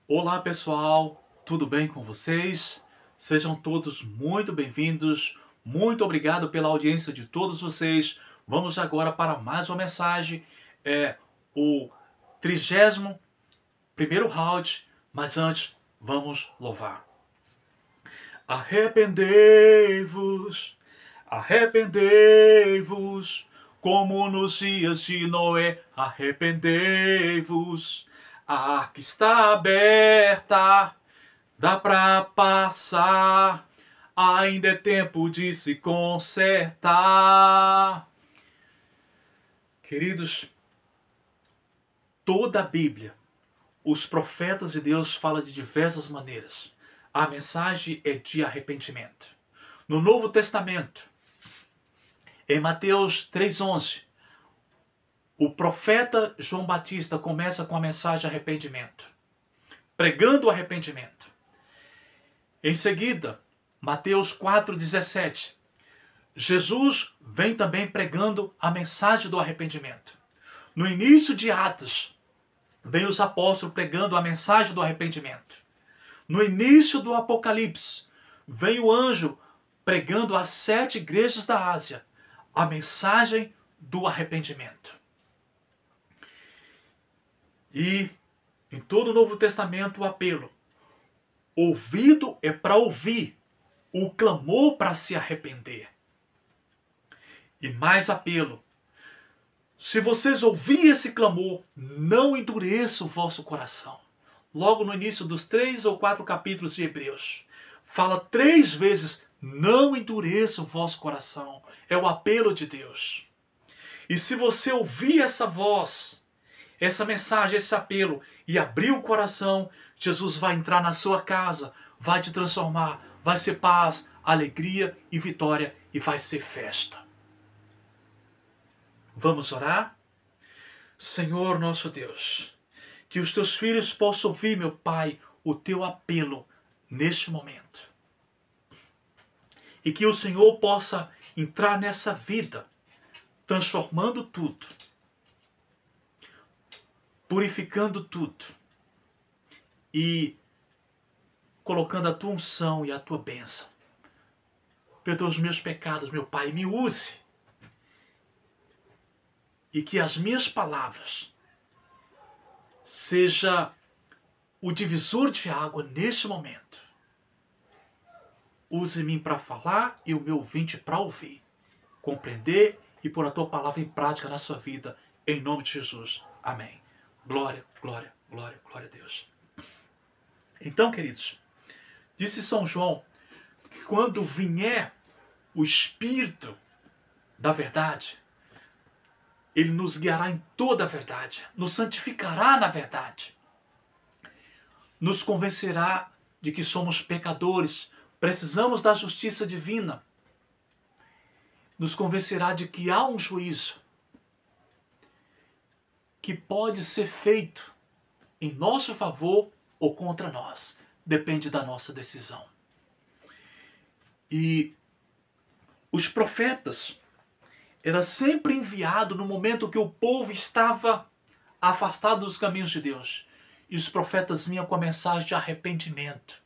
Olá pessoal, tudo bem com vocês? Sejam todos muito bem-vindos. Muito obrigado pela audiência de todos vocês. Vamos agora para mais uma mensagem. É o 31º round, mas antes vamos louvar. Arrependei-vos, arrependei-vos, como nos dias de Noé, arrependei-vos. A arca está aberta, dá para passar, ainda é tempo de se consertar. Queridos, toda a Bíblia, os profetas de Deus falam de diversas maneiras. A mensagem é de arrependimento. No Novo Testamento, em Mateus 3,11, o profeta João Batista começa com a mensagem de arrependimento, pregando o arrependimento. Em seguida, Mateus 4,17, Jesus vem também pregando a mensagem do arrependimento. No início de Atos, vem os apóstolos pregando a mensagem do arrependimento. No início do Apocalipse, vem o anjo pregando às 7 igrejas da Ásia a mensagem do arrependimento. E em todo o Novo Testamento o apelo: ouvido é para ouvir, o clamor para se arrepender. E mais apelo: se vocês ouvirem esse clamor, não endureça o vosso coração. Logo no início dos 3 ou 4 capítulos de Hebreus, fala 3 vezes: não endureça o vosso coração. É o apelo de Deus. E se você ouvir essa voz, essa mensagem, esse apelo, e abrir o coração, Jesus vai entrar na sua casa, vai te transformar, vai ser paz, alegria e vitória, e vai ser festa. Vamos orar? Senhor nosso Deus, que os teus filhos possam ouvir, meu Pai, o teu apelo neste momento. E que o Senhor possa entrar nessa vida, transformando tudo, purificando tudo e colocando a tua unção e a tua bênção. Perdoa os meus pecados, meu Pai, me use. E que as minhas palavras seja o divisor de água neste momento. Use-me para falar e o meu ouvinte para ouvir, compreender e pôr a tua palavra em prática na sua vida, em nome de Jesus. Amém. Glória, glória, glória, glória a Deus. Então, queridos, disse São João que quando vier o Espírito da verdade, ele nos guiará em toda a verdade, nos santificará na verdade, nos convencerá de que somos pecadores, precisamos da justiça divina, nos convencerá de que há um juízo que pode ser feito em nosso favor ou contra nós, depende da nossa decisão. E os profetas era sempre enviado no momento que o povo estava afastado dos caminhos de Deus. E os profetas vinham com a mensagem de arrependimento.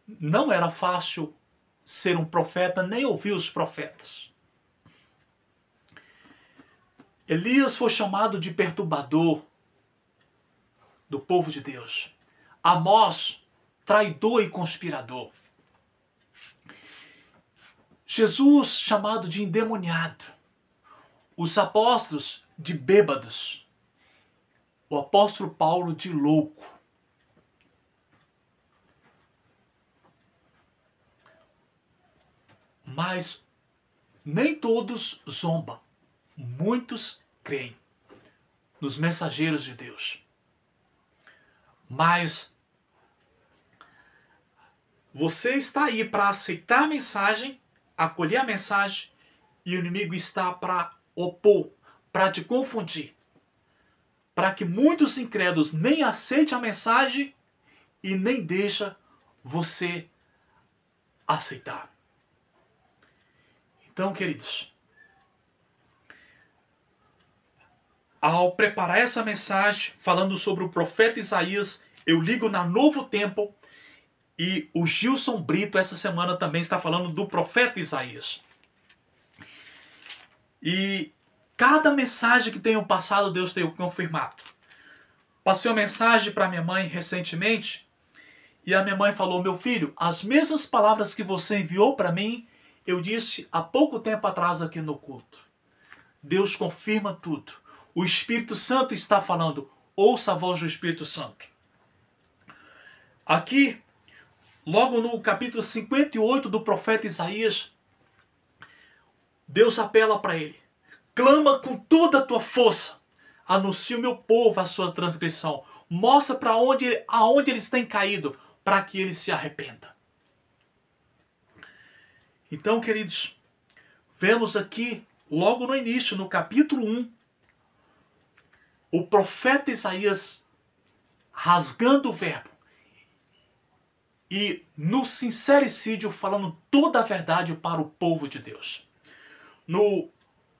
Não era fácil ser um profeta, nem ouvir os profetas. Elias foi chamado de perturbador do povo de Deus. Amós, traidor e conspirador. Jesus, chamado de endemoniado. Os apóstolos, de bêbados. O apóstolo Paulo, de louco. Mas nem todos zombam. Muitos creem nos mensageiros de Deus. Mas você está aí para aceitar a mensagem, acolher a mensagem, e o inimigo está para opor, para te confundir, para que muitos incrédulos nem aceitem a mensagem e nem deixem você aceitar. Então, queridos, ao preparar essa mensagem, falando sobre o profeta Isaías, eu ligo na Novo Tempo e o Gilson Brito essa semana também está falando do profeta Isaías. E cada mensagem que tenho passado, Deus tem confirmado. Passei uma mensagem para minha mãe recentemente e a minha mãe falou: meu filho, as mesmas palavras que você enviou para mim, eu disse há pouco tempo atrás aqui no culto. Deus confirma tudo. O Espírito Santo está falando. Ouça a voz do Espírito Santo. Aqui, logo no capítulo 58 do profeta Isaías, Deus apela para ele. Clama com toda a tua força. Anuncia o meu povo a sua transgressão. Mostra para aonde eles têm caído, para que eles se arrependam. Então, queridos, vemos aqui, logo no início, no capítulo 1, o profeta Isaías rasgando o verbo e no sincericídio falando toda a verdade para o povo de Deus. No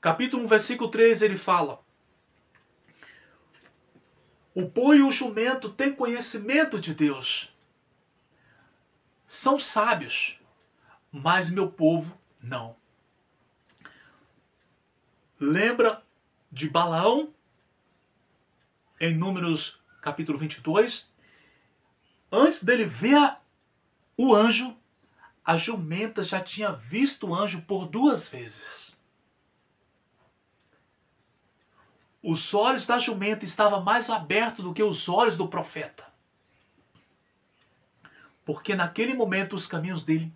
capítulo 1, versículo 3, ele fala: o boi e o jumento têm conhecimento de Deus. São sábios, mas meu povo não. Lembra de Balaão? Em Números capítulo 22. Antes dele ver o anjo, a jumenta já tinha visto o anjo por 2 vezes. Os olhos da jumenta estavam mais abertos do que os olhos do profeta. Porque naquele momento os caminhos dele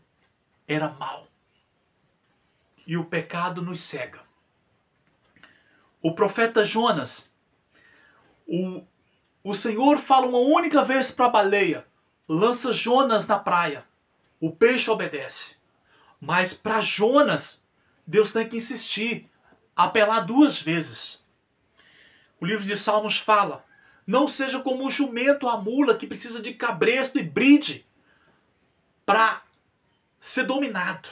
eram maus. E o pecado nos cega. O profeta Jonas, o Senhor fala uma única vez para a baleia: lança Jonas na praia. O peixe obedece. Mas para Jonas, Deus tem que insistir, apelar 2 vezes. O livro de Salmos fala: não seja como o jumento ou a mula que precisa de cabresto e bride para ser dominado.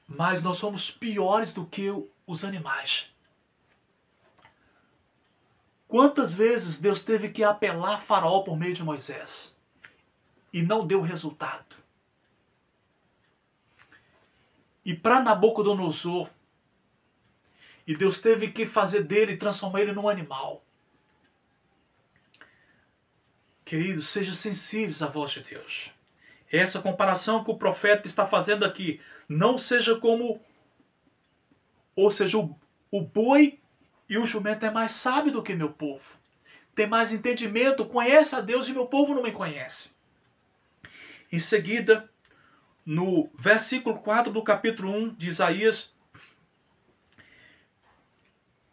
Mas nós somos piores do que os animais. Quantas vezes Deus teve que apelar a Faraó por meio de Moisés e não deu resultado? E para Nabucodonosor, e Deus teve que fazer dele, transformar ele num animal. Queridos, sejam sensíveis à voz de Deus. Essa comparação que o profeta está fazendo aqui, não seja como, ou seja, o boi e o jumento é mais sábio do que meu povo. Tem mais entendimento, conhece a Deus e meu povo não me conhece. Em seguida, no versículo 4 do capítulo 1 de Isaías,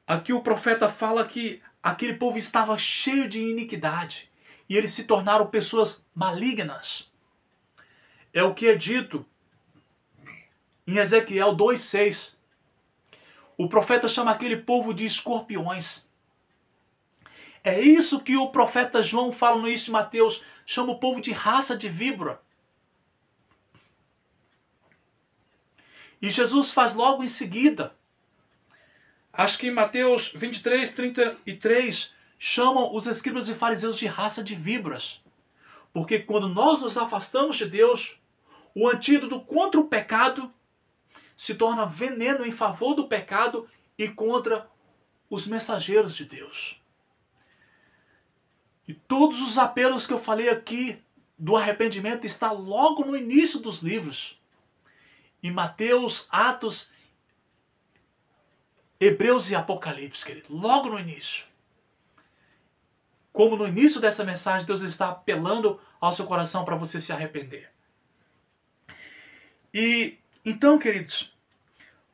aqui o profeta fala que aquele povo estava cheio de iniquidade e eles se tornaram pessoas malignas. É o que é dito em Ezequiel 2,6. O profeta chama aquele povo de escorpiões. É isso que o profeta João fala no início de Mateus, chama o povo de raça de víbora. E Jesus faz logo em seguida. Acho que em Mateus 23, 33, chamam os escribas e fariseus de raça de víboras. Porque quando nós nos afastamos de Deus, o antídoto contra o pecado se torna veneno em favor do pecado e contra os mensageiros de Deus. E todos os apelos que eu falei aqui do arrependimento está logo no início dos livros. Em Mateus, Atos, Hebreus e Apocalipse, querido. Logo no início. Como no início dessa mensagem, Deus está apelando ao seu coração para você se arrepender. E então, queridos,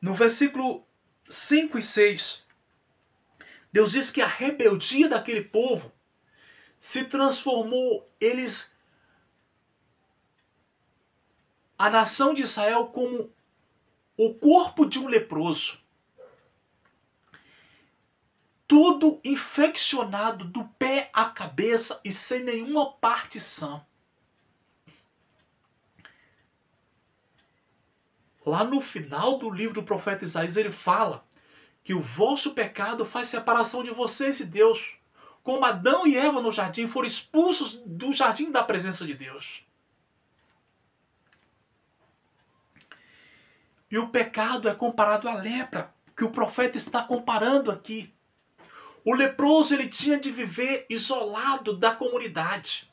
no versículo 5 e 6, Deus diz que a rebeldia daquele povo se transformou, a nação de Israel como o corpo de um leproso. Tudo infeccionado do pé à cabeça e sem nenhuma parte sã. Lá no final do livro do profeta Isaías, ele fala que o vosso pecado faz separação de vocês e Deus. como Adão e Eva no jardim foram expulsos do jardim da presença de Deus. E o pecado é comparado à lepra, que o profeta está comparando aqui. O leproso ele tinha de viver isolado da comunidade.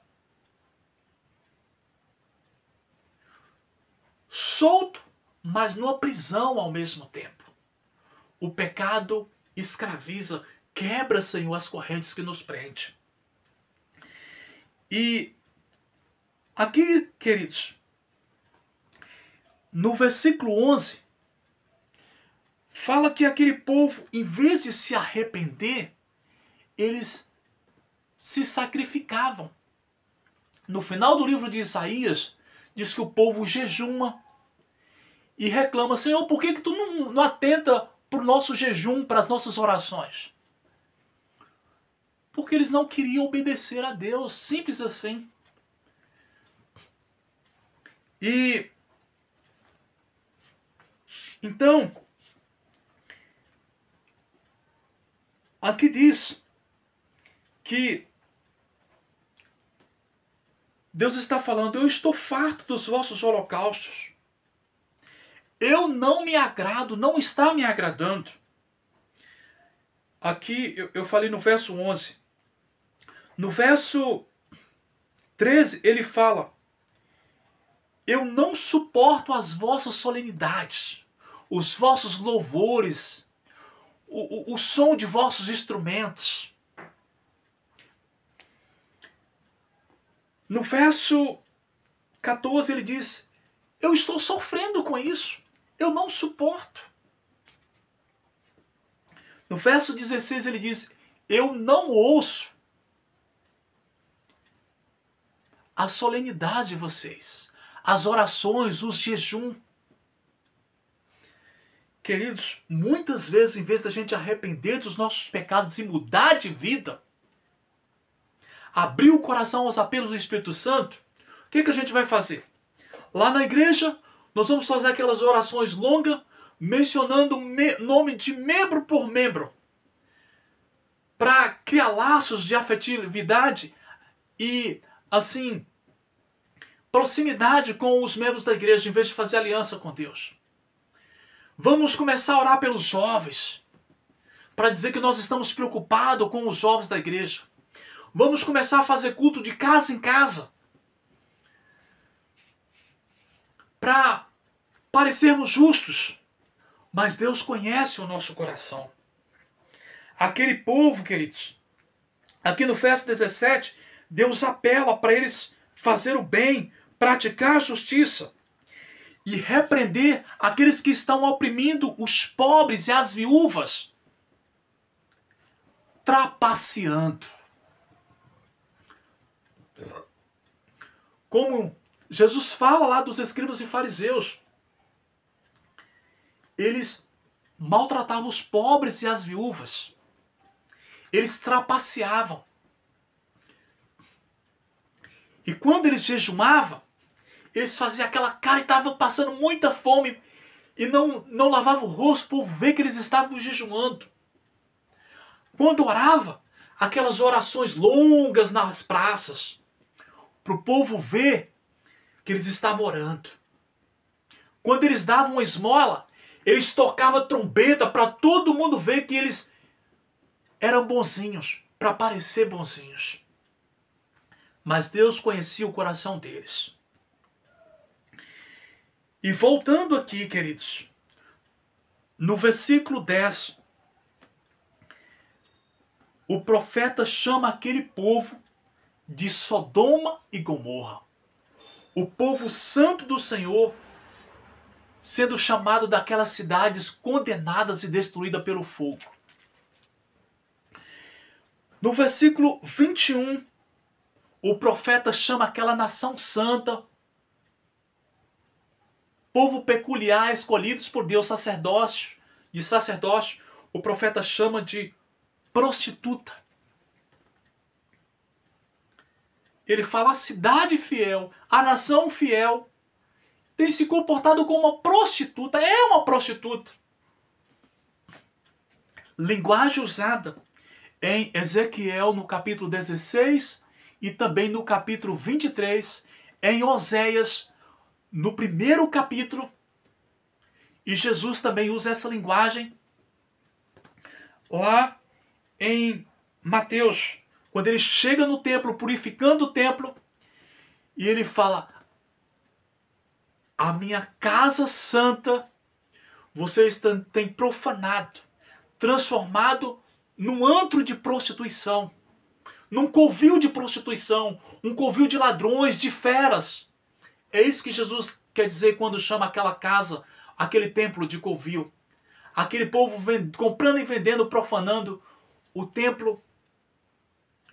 Solto, mas numa prisão ao mesmo tempo. O pecado escraviza, quebra, Senhor, as correntes que nos prendem. E aqui, queridos, no versículo 11, fala que aquele povo, em vez de se arrepender, eles se sacrificavam. No final do livro de Isaías, diz que o povo jejuma e reclama: Senhor, por que tu não atenta para o nosso jejum, para as nossas orações? Porque eles não queriam obedecer a Deus, simples assim. E então, aqui diz que Deus está falando: eu estou farto dos vossos holocaustos. Eu não me agrado, não está me agradando. Aqui eu falei no verso 11. No verso 13 ele fala: eu não suporto as vossas solenidades, os vossos louvores, o som de vossos instrumentos. No verso 14 ele diz: eu estou sofrendo com isso, eu não suporto. No verso 16 ele diz: eu não ouço a solenidade de vocês, as orações, os jejum. Queridos, muitas vezes, em vez da gente arrepender dos nossos pecados e mudar de vida, abrir o coração aos apelos do Espírito Santo, o que a gente vai fazer? Lá na igreja, nós vamos fazer aquelas orações longas, mencionando o nome de membro por membro, para criar laços de afetividade e, assim, proximidade com os membros da igreja, em vez de fazer aliança com Deus. Vamos começar a orar pelos jovens, para dizer que nós estamos preocupados com os jovens da igreja. Vamos começar a fazer culto de casa em casa, para parecermos justos, mas Deus conhece o nosso coração. Aquele povo, queridos, aqui no verso 17, Deus apela para eles fazer o bem, praticar a justiça e repreender aqueles que estão oprimindo os pobres e as viúvas, trapaceando. Como Jesus fala lá dos escribas e fariseus, eles maltratavam os pobres e as viúvas. Eles trapaceavam. E quando eles jejuavam, eles faziam aquela cara e estavam passando muita fome e não lavavam o rosto para o povo ver que eles estavam jejuando. Quando orava, aquelas orações longas nas praças, para o povo ver que eles estavam orando. Quando eles davam uma esmola, eles tocavam trombeta para todo mundo ver que eles eram bonzinhos, para parecer bonzinhos. Mas Deus conhecia o coração deles. E voltando aqui, queridos, no versículo 10, o profeta chama aquele povo de Sodoma e Gomorra. O povo santo do Senhor sendo chamado daquelas cidades condenadas e destruídas pelo fogo. No versículo 21, o profeta chama aquela nação santa, povo peculiar, escolhidos por Deus, sacerdócio, o profeta chama de prostituta. Ele fala: a cidade fiel, a nação fiel, tem se comportado como uma prostituta. É uma prostituta. Linguagem usada em Ezequiel no capítulo 16 e também no capítulo 23, em Oséias no primeiro capítulo, e Jesus também usa essa linguagem lá em Mateus, quando ele chega no templo, purificando o templo, e ele fala: a minha casa santa vocês têm profanado, transformado num antro de prostituição, num covil de prostituição, um covil de ladrões, de feras. É isso que Jesus quer dizer quando chama aquela casa, aquele templo de covil. Aquele povo comprando e vendendo, profanando o templo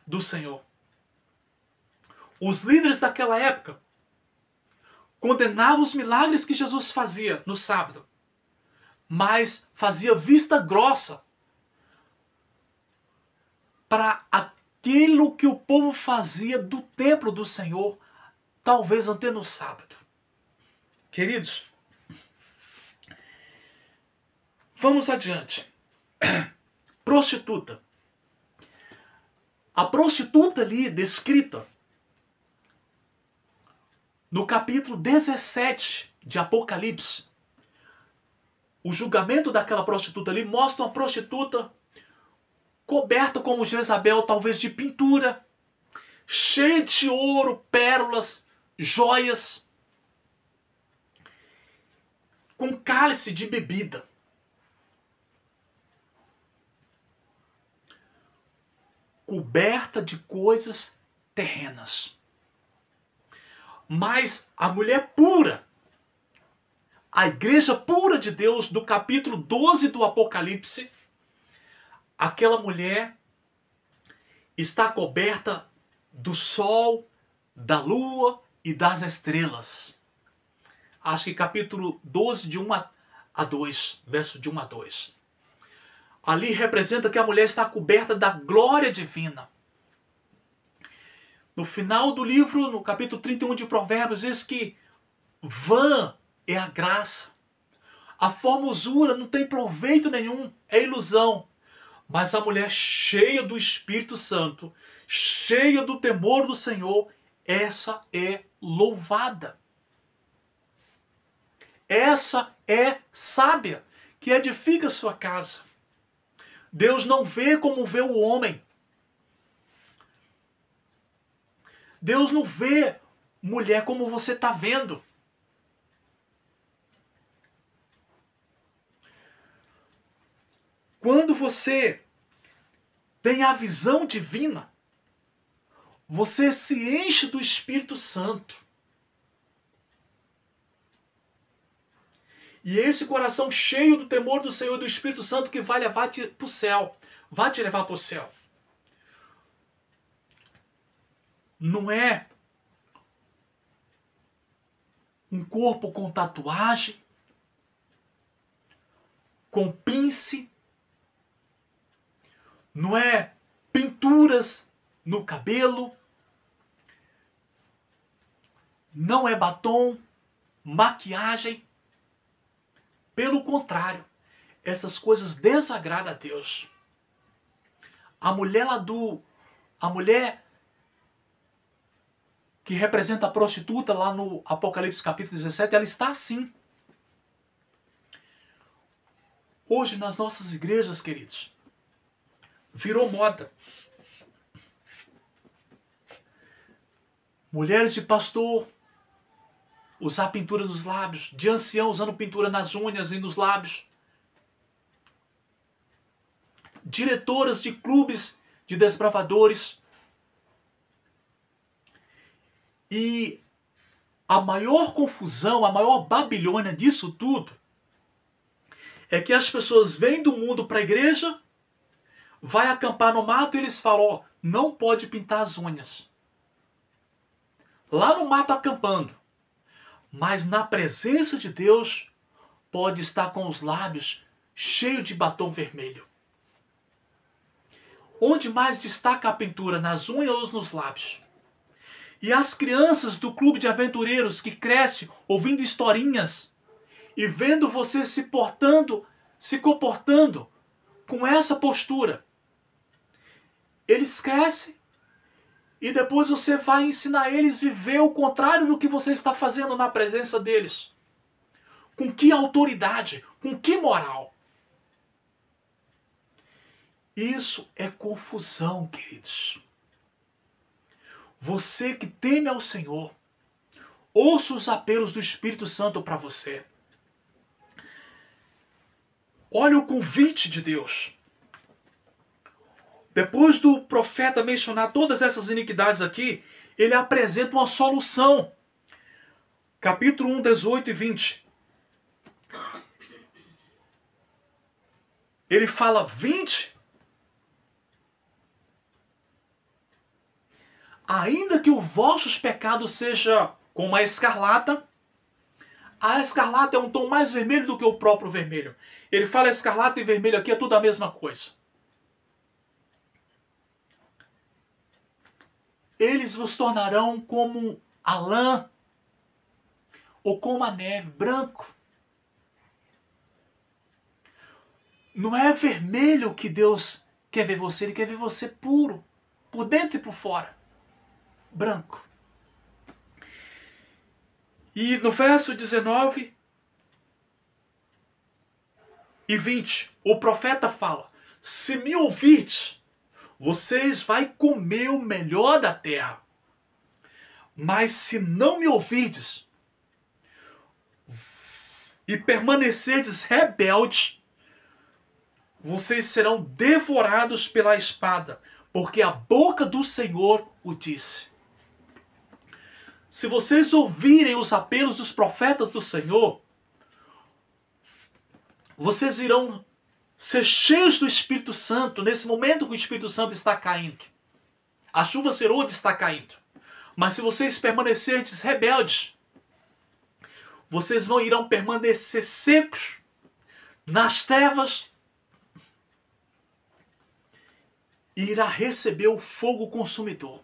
do Senhor. Os líderes daquela época condenavam os milagres que Jesus fazia no sábado, mas fazia vista grossa para aquilo que o povo fazia do templo do Senhor, talvez até no sábado. Queridos, vamos adiante. Prostituta. A prostituta ali descrita no capítulo 17 de Apocalipse, o julgamento daquela prostituta ali mostra uma prostituta coberta como Jezabel, talvez de pintura, cheia de ouro, pérolas, joias, com cálice de bebida. Coberta de coisas terrenas. Mas a mulher pura, a igreja pura de Deus, do capítulo 12 do Apocalipse, aquela mulher está coberta do sol, da lua e das estrelas. Acho que capítulo 12, de 1 a 2, verso de 1 a 2. Ali representa que a mulher está coberta da glória divina. No final do livro, no capítulo 31 de Provérbios, diz que vã é a graça. A formosura não tem proveito nenhum, é ilusão. Mas a mulher cheia do Espírito Santo, cheia do temor do Senhor, essa é louvada. Essa é sábia, que edifica sua casa. Deus não vê como vê o homem. Deus não vê mulher como você está vendo. Quando você tem a visão divina, você se enche do Espírito Santo. E é esse coração cheio do temor do Senhor e do Espírito Santo que vai levar-te para o céu. Vai te levar para o céu. Não é um corpo com tatuagem, com pince, não é pinturas no cabelo, não é batom, maquiagem. Pelo contrário, essas coisas desagradam a Deus. A mulher que representa a prostituta lá no Apocalipse capítulo 17, ela está assim. Hoje nas nossas igrejas, queridos, virou moda. Mulheres de pastor usar pintura nos lábios, de ancião usando pintura nas unhas e nos lábios. Diretoras de clubes de desbravadores. E a maior confusão, a maior Babilônia disso tudo é que as pessoas vêm do mundo para a igreja, vai acampar no mato e eles falam, ó, não pode pintar as unhas. Lá no mato acampando. Mas na presença de Deus pode estar com os lábios cheios de batom vermelho. Onde mais destaca a pintura? Nas unhas ou nos lábios? E as crianças do clube de aventureiros que crescem ouvindo historinhas e vendo você se comportando com essa postura, eles crescem e depois você vai ensinar eles a viver o contrário do que você está fazendo na presença deles. Com que autoridade? Com que moral? Isso é confusão, queridos. Você que teme ao Senhor, ouça os apelos do Espírito Santo para você. Olha o convite de Deus. Depois do profeta mencionar todas essas iniquidades aqui, ele apresenta uma solução. Capítulo 1, 18 e 20. Ele fala: 20. Ainda que os vossos pecados sejam como a escarlata é um tom mais vermelho do que o próprio vermelho. Ele fala escarlata e vermelho aqui, é tudo a mesma coisa. Eles vos tornarão como a lã ou como a neve, branco. Não é vermelho que Deus quer ver você, Ele quer ver você puro, por dentro e por fora, branco. E no verso 19 e 20, o profeta fala: se me ouvirdes, vocês vão comer o melhor da terra. Mas se não me ouvirdes e permanecerdes rebeldes, vocês serão devorados pela espada, porque a boca do Senhor o disse. Se vocês ouvirem os apelos dos profetas do Senhor, vocês irão ser cheios do Espírito Santo nesse momento que o Espírito Santo está caindo. A chuva serôdia está caindo. Mas se vocês permanecerem rebeldes, vocês irão permanecer secos nas trevas e irá receber o fogo consumidor.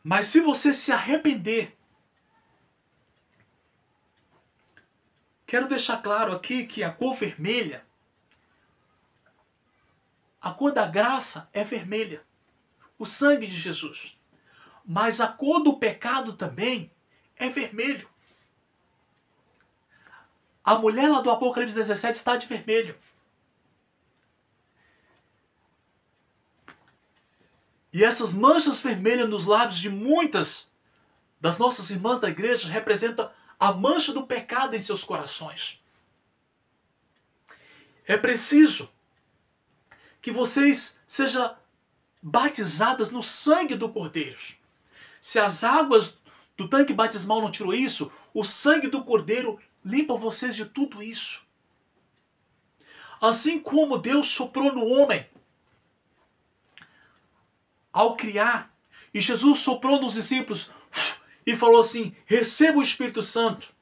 Mas se você se arrepender, quero deixar claro aqui que a cor vermelha, a cor da graça é vermelha, o sangue de Jesus. Mas a cor do pecado também é vermelho. A mulher lá do Apocalipse 17 está de vermelho. E essas manchas vermelhas nos lábios de muitas das nossas irmãs da igreja representam a mancha do pecado em seus corações. É preciso que vocês sejam batizadas no sangue do Cordeiro. Se as águas do tanque batismal não tirou isso, o sangue do Cordeiro limpa vocês de tudo isso. Assim como Deus soprou no homem ao criar, e Jesus soprou nos discípulos e falou assim: receba o Espírito Santo.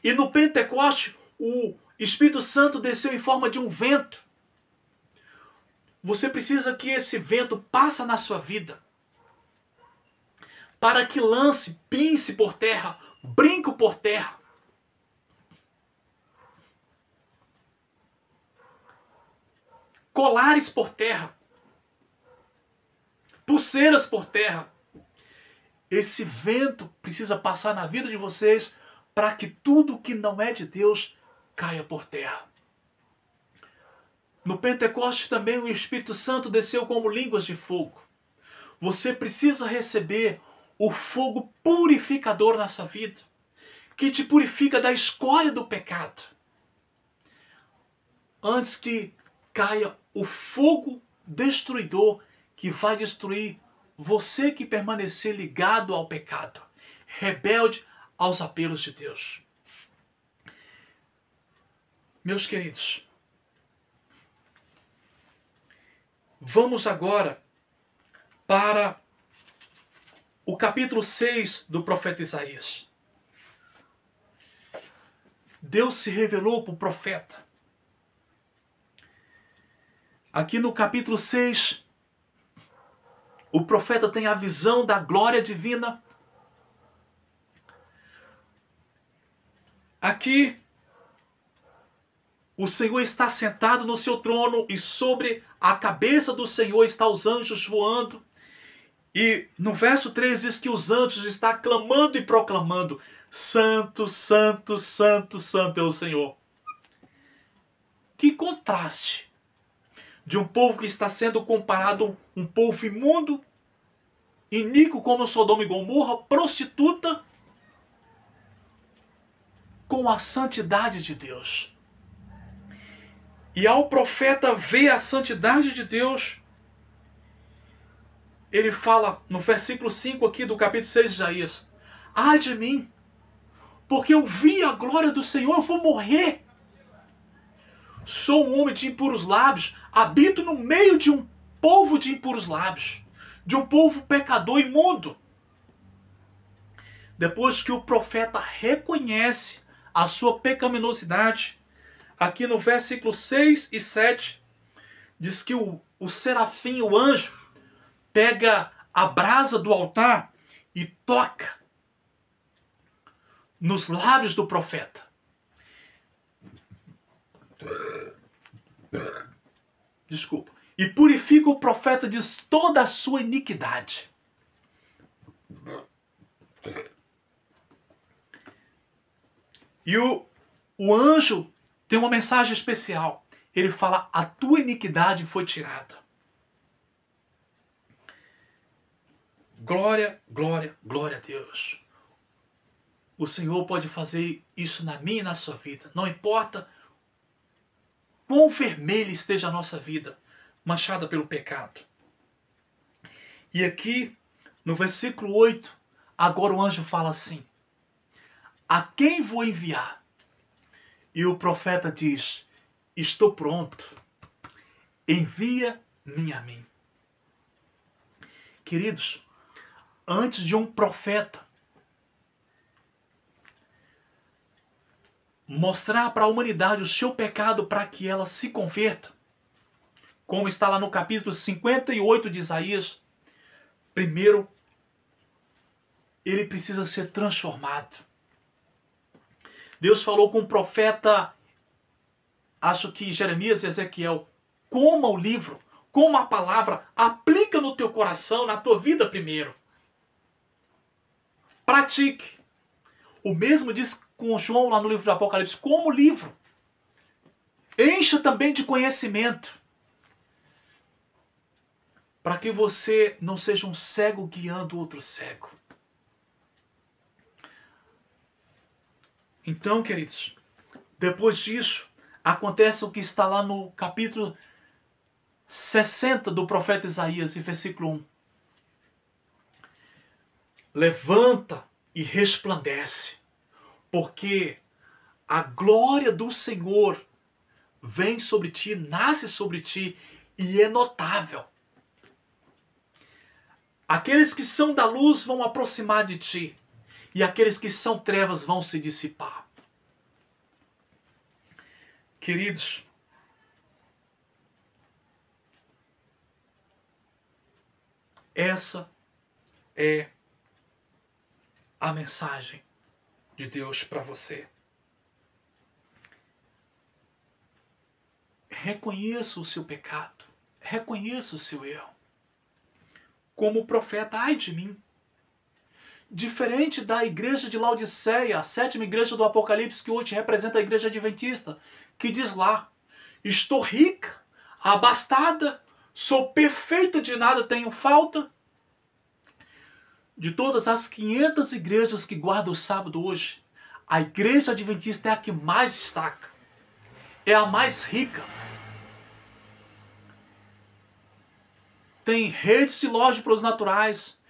E no Pentecoste, o Espírito Santo desceu em forma de um vento. Você precisa que esse vento passe na sua vida, para que lance, pince por terra, brinco por terra. Colares por terra. Pulseiras por terra. Esse vento precisa passar na vida de vocês para que tudo que não é de Deus caia por terra. No Pentecoste também o Espírito Santo desceu como línguas de fogo. Você precisa receber o fogo purificador na sua vida, que te purifica da escória do pecado, antes que caia o fogo destruidor que vai destruir você que permanecer ligado ao pecado, rebelde aos apelos de Deus. Meus queridos, vamos agora para o capítulo 6 do profeta Isaías. Deus se revelou para o profeta. Aqui no capítulo 6, o profeta tem a visão da glória divina. Aqui, o Senhor está sentado no seu trono e sobre a cabeça do Senhor estão os anjos voando. E no verso 3 diz que os anjos estão clamando e proclamando: Santo, Santo, Santo, Santo é o Senhor. Que contraste de um povo que está sendo comparado a um povo imundo, iníquo como Sodoma e Gomorra, prostituta, com a santidade de Deus. E ao profeta ver a santidade de Deus, ele fala no versículo 5 aqui do capítulo 6 de Isaías: ai de mim, porque eu vi a glória do Senhor, eu vou morrer. Sou um homem de impuros lábios, habito no meio de um povo de impuros lábios, de um povo pecador imundo. Depois que o profeta reconhece a sua pecaminosidade, aqui no versículo 6 e 7, diz que o serafim, o anjo, pega a brasa do altar e toca nos lábios do profeta. Desculpa. E purifica o profeta de toda a sua iniquidade. E o anjo tem uma mensagem especial. Ele fala: a tua iniquidade foi tirada. Glória, glória, glória a Deus. O Senhor pode fazer isso na minha e na sua vida. Não importa quão vermelha esteja a nossa vida, manchada pelo pecado. E aqui, no versículo 8, agora o anjo fala assim: a quem vou enviar? E o profeta diz: estou pronto, envia-me a mim. Queridos, antes de um profeta mostrar para a humanidade o seu pecado para que ela se converta, como está lá no capítulo 58 de Isaías, primeiro ele precisa ser transformado. Deus falou com o profeta, acho que Jeremias e Ezequiel: coma o livro, coma a palavra, aplica no teu coração, na tua vida primeiro. Pratique. O mesmo diz com João lá no livro do Apocalipse: como o livro. Encha também de conhecimento, para que você não seja um cego guiando outro cego. Então, queridos, depois disso, acontece o que está lá no capítulo 60 do profeta Isaías, versículo 1. Levanta e resplandece, porque a glória do Senhor vem sobre ti, nasce sobre ti, e é notável. Aqueles que são da luz vão aproximar de ti, e aqueles que são trevas vão se dissipar. Queridos, essa é a mensagem de Deus para você. Reconheça o seu pecado, reconheça o seu erro. Como o profeta: ai de mim. Diferente da igreja de Laodiceia, a sétima igreja do Apocalipse, que hoje representa a igreja adventista, que diz lá: estou rica, abastada, sou perfeita, de nada tenho falta. De todas as 500 igrejas que guardam o sábado hoje, a igreja adventista é a que mais destaca, é a mais rica. Tem redes de lojas para os naturais,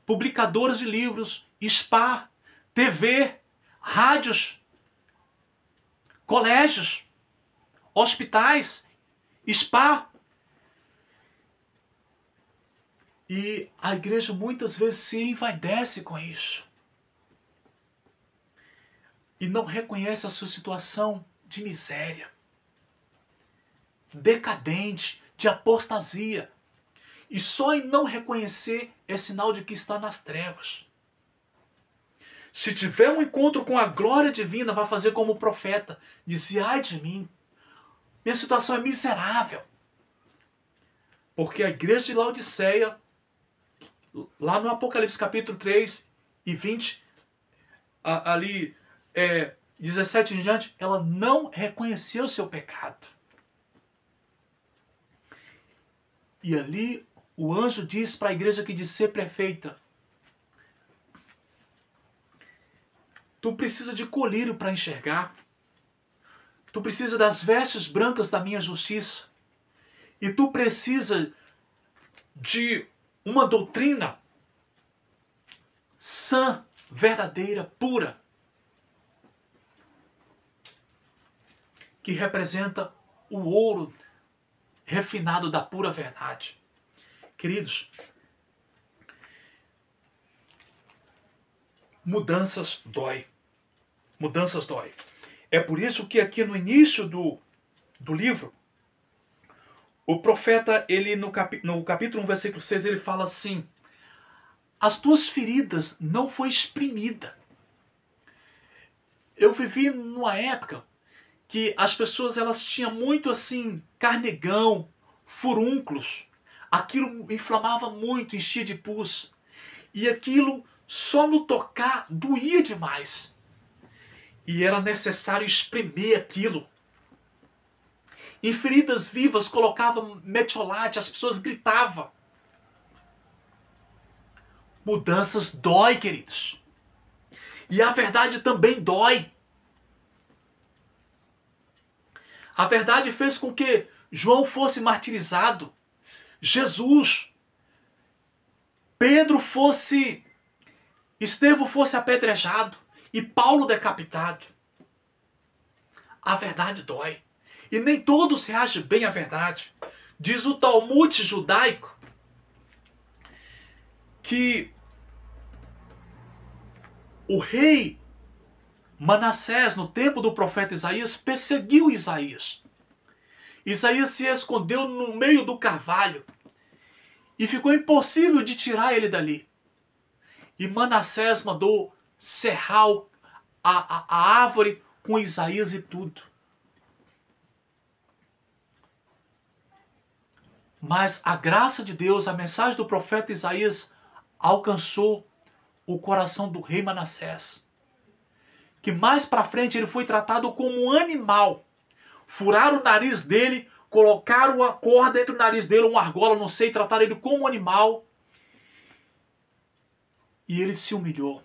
publicadoras de livros, spa, TV, rádios, colégios, hospitais, spa. E a igreja muitas vezes se envaidece com isso. E não reconhece a sua situação de miséria, decadente, de apostasia. E só em não reconhecer é sinal de que está nas trevas. Se tiver um encontro com a glória divina, vai fazer como o profeta: disse: ai de mim, Minha situação é miserável. Porque a igreja de Laodiceia, lá no Apocalipse capítulo 3 e 20, ali 17 em diante, ela não reconheceu o seu pecado. E ali o anjo diz para a igreja que diz ser perfeita: tu precisa de colírio para enxergar. Tu precisa das vestes brancas da minha justiça. E tu precisa de uma doutrina sã, verdadeira, pura, que representa o ouro refinado da pura verdade. Queridos, mudanças dói. Mudanças dói. É por isso que aqui no início do livro, o profeta, ele no capítulo 1, versículo 6, ele fala assim: as tuas feridas não foi exprimida. Eu vivi numa época que as pessoas, elas tinham muito assim, carnegão, furúnculos. Aquilo inflamava muito, enchia de pus. E aquilo, só no tocar, doía demais. E era necessário espremer aquilo. Em feridas vivas, colocava metiolate, as pessoas gritavam. Mudanças dói, queridos. E a verdade também dói. A verdade fez com que João fosse martirizado, Jesus, Pedro fosse, Estevão fosse apedrejado e Paulo decapitado. A verdade dói. E nem todos reagem bem à verdade. Diz o Talmud judaico que o rei Manassés, no tempo do profeta Isaías, perseguiu Isaías. Isaías se escondeu no meio do carvalho e ficou impossível de tirar ele dali. E Manassés mandou serrar a árvore com Isaías e tudo. Mas a graça de Deus, a mensagem do profeta Isaías, alcançou o coração do rei Manassés. Que mais para frente ele foi tratado como um animal. Furaram o nariz dele, colocaram uma corda entre o nariz dele, uma argola, não sei, trataram ele como um animal. E ele se humilhou.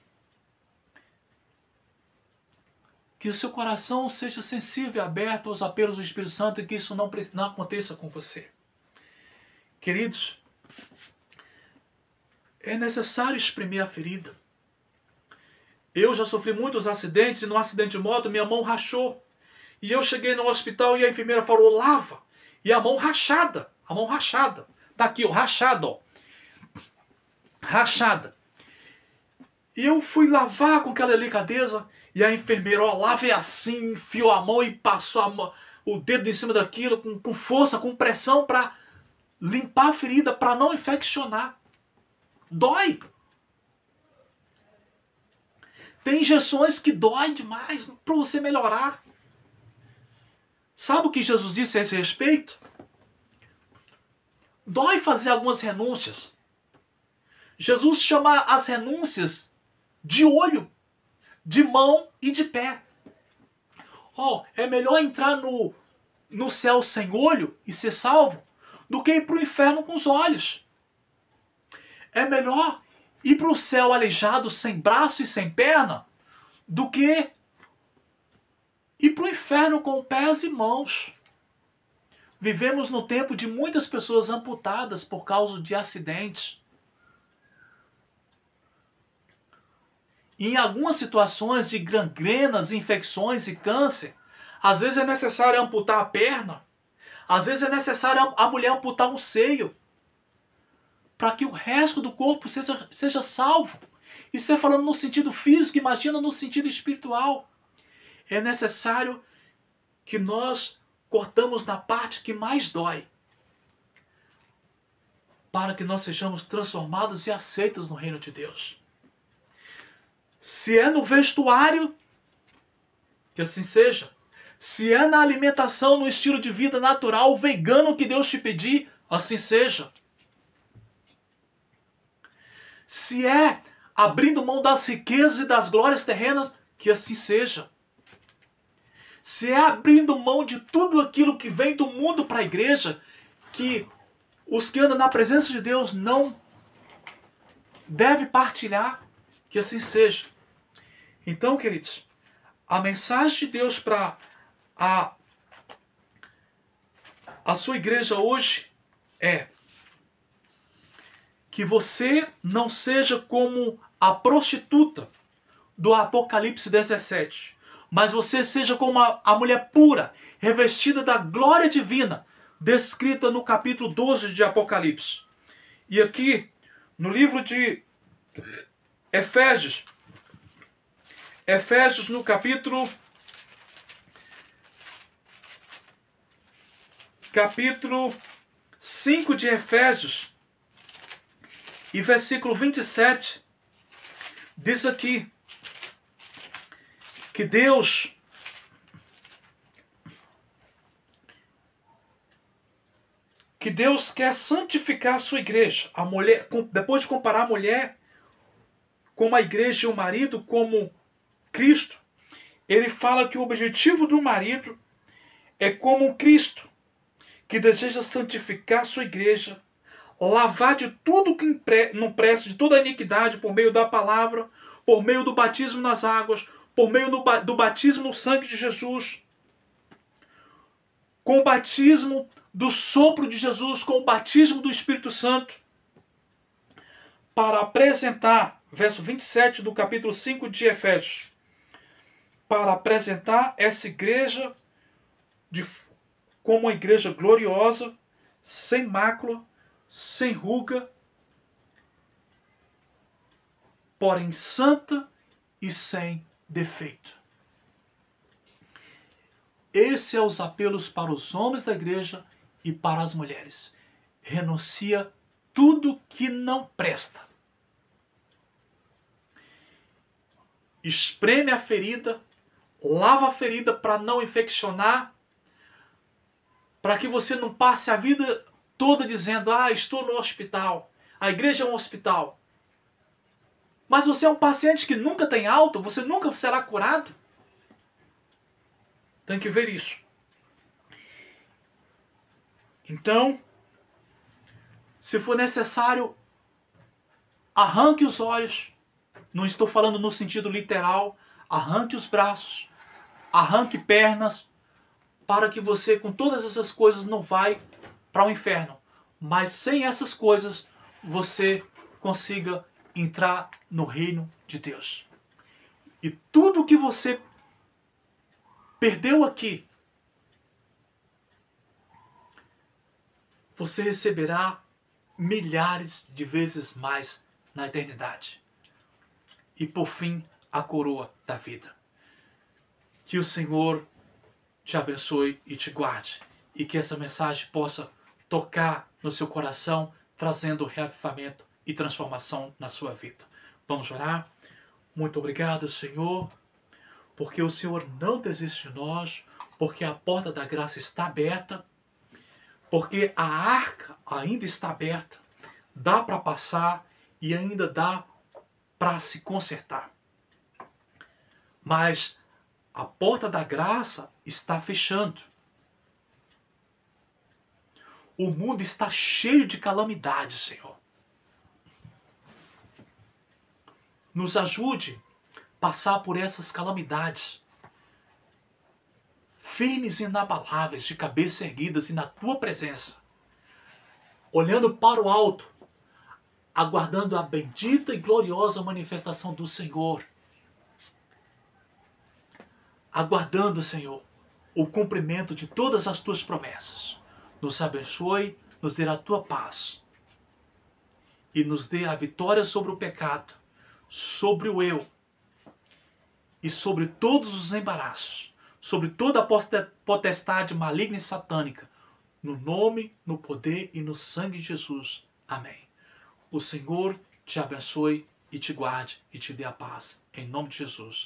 Que o seu coração seja sensível e aberto aos apelos do Espírito Santo e que isso não aconteça com você. Queridos, é necessário exprimir a ferida. Eu já sofri muitos acidentes e no acidente de moto minha mão rachou. E eu cheguei no hospital e a enfermeira falou, lava. E a mão rachada. Tá aqui, ó, rachada, ó. Rachada. E eu fui lavar com aquela delicadeza e a enfermeira, ó, lave assim, enfiou a mão e passou o dedo em cima daquilo com força, com pressão para limpar a ferida, para não infeccionar. Dói. Tem injeções que dói demais para você melhorar. Sabe o que Jesus disse a esse respeito? Dói fazer algumas renúncias. Jesus chama as renúncias de olho, de mão e de pé. É melhor entrar no céu sem olho e ser salvo do que ir para o inferno com os olhos. É melhor ir para o céu aleijado, sem braço e sem perna, do que ir para o inferno com pés e mãos. Vivemos no tempo de muitas pessoas amputadas por causa de acidentes. E em algumas situações de gangrenas, infecções e câncer, às vezes é necessário amputar a perna, às vezes é necessário a mulher amputar um seio, para que o resto do corpo seja salvo. E você falando no sentido físico, imagina no sentido espiritual. É necessário que nós cortamos na parte que mais dói, para que nós sejamos transformados e aceitos no reino de Deus. Se é no vestuário, que assim seja. Se é na alimentação, no estilo de vida natural, vegano que Deus te pedir, assim seja. Se é abrindo mão das riquezas e das glórias terrenas, que assim seja. Se é abrindo mão de tudo aquilo que vem do mundo para a igreja, que os que andam na presença de Deus não devem partilhar, que assim seja. Então, queridos, a mensagem de Deus para a sua igreja hoje é que você não seja como a prostituta do Apocalipse 17, mas você seja como a mulher pura, revestida da glória divina, descrita no capítulo 12 de Apocalipse. E aqui, no livro de Efésios no capítulo 5 de Efésios, e versículo 27, diz aqui que Deus quer santificar a sua igreja. A mulher, depois de comparar a mulher como a igreja e o marido como Cristo, ele fala que o objetivo do marido é como Cristo, que deseja santificar a sua igreja, lavar de tudo que não presta, de toda a iniquidade, por meio da palavra, por meio do batismo nas águas, por meio do batismo no sangue de Jesus, com o batismo do sopro de Jesus, com o batismo do Espírito Santo, para apresentar, verso 27 do capítulo 5 de Efésios, para apresentar essa igreja como uma igreja gloriosa, sem mácula, sem ruga, porém santa e sem defeito. Esse é os apelos para os homens da igreja e para as mulheres. Renuncia tudo que não presta. Espreme a ferida, lava a ferida para não infeccionar, para que você não passe a vida toda dizendo: estou no hospital, a igreja é um hospital. Mas você é um paciente que nunca tem alta, você nunca será curado. Tem que ver isso. Então, se for necessário, arranque os olhos. Não estou falando no sentido literal. Arranque os braços, arranque pernas, para que você, com todas essas coisas, não vai para o inferno. Mas sem essas coisas, você consiga entrar no reino de Deus. E tudo que você perdeu aqui, você receberá milhares de vezes mais na eternidade. E por fim, a coroa da vida. Que o Senhor te abençoe e te guarde. E que essa mensagem possa tocar no seu coração, trazendo reavivamento e transformação na sua vida. Vamos orar? Muito obrigado, Senhor, porque o Senhor não desiste de nós, porque a porta da graça está aberta, porque a arca ainda está aberta, dá para passar e ainda dá para se consertar. Mas a porta da graça está fechando. O mundo está cheio de calamidades, Senhor. Nos ajude a passar por essas calamidades, firmes e inabaláveis, de cabeça erguidas e na Tua presença, olhando para o alto, aguardando a bendita e gloriosa manifestação do Senhor. Aguardando, Senhor, o cumprimento de todas as Tuas promessas. Nos abençoe, nos dê a Tua paz. E nos dê a vitória sobre o pecado, sobre o eu, e sobre todos os embaraços, sobre toda a potestade maligna e satânica, no nome, no poder e no sangue de Jesus. Amém. O Senhor te abençoe e te guarde e te dê a paz. Em nome de Jesus.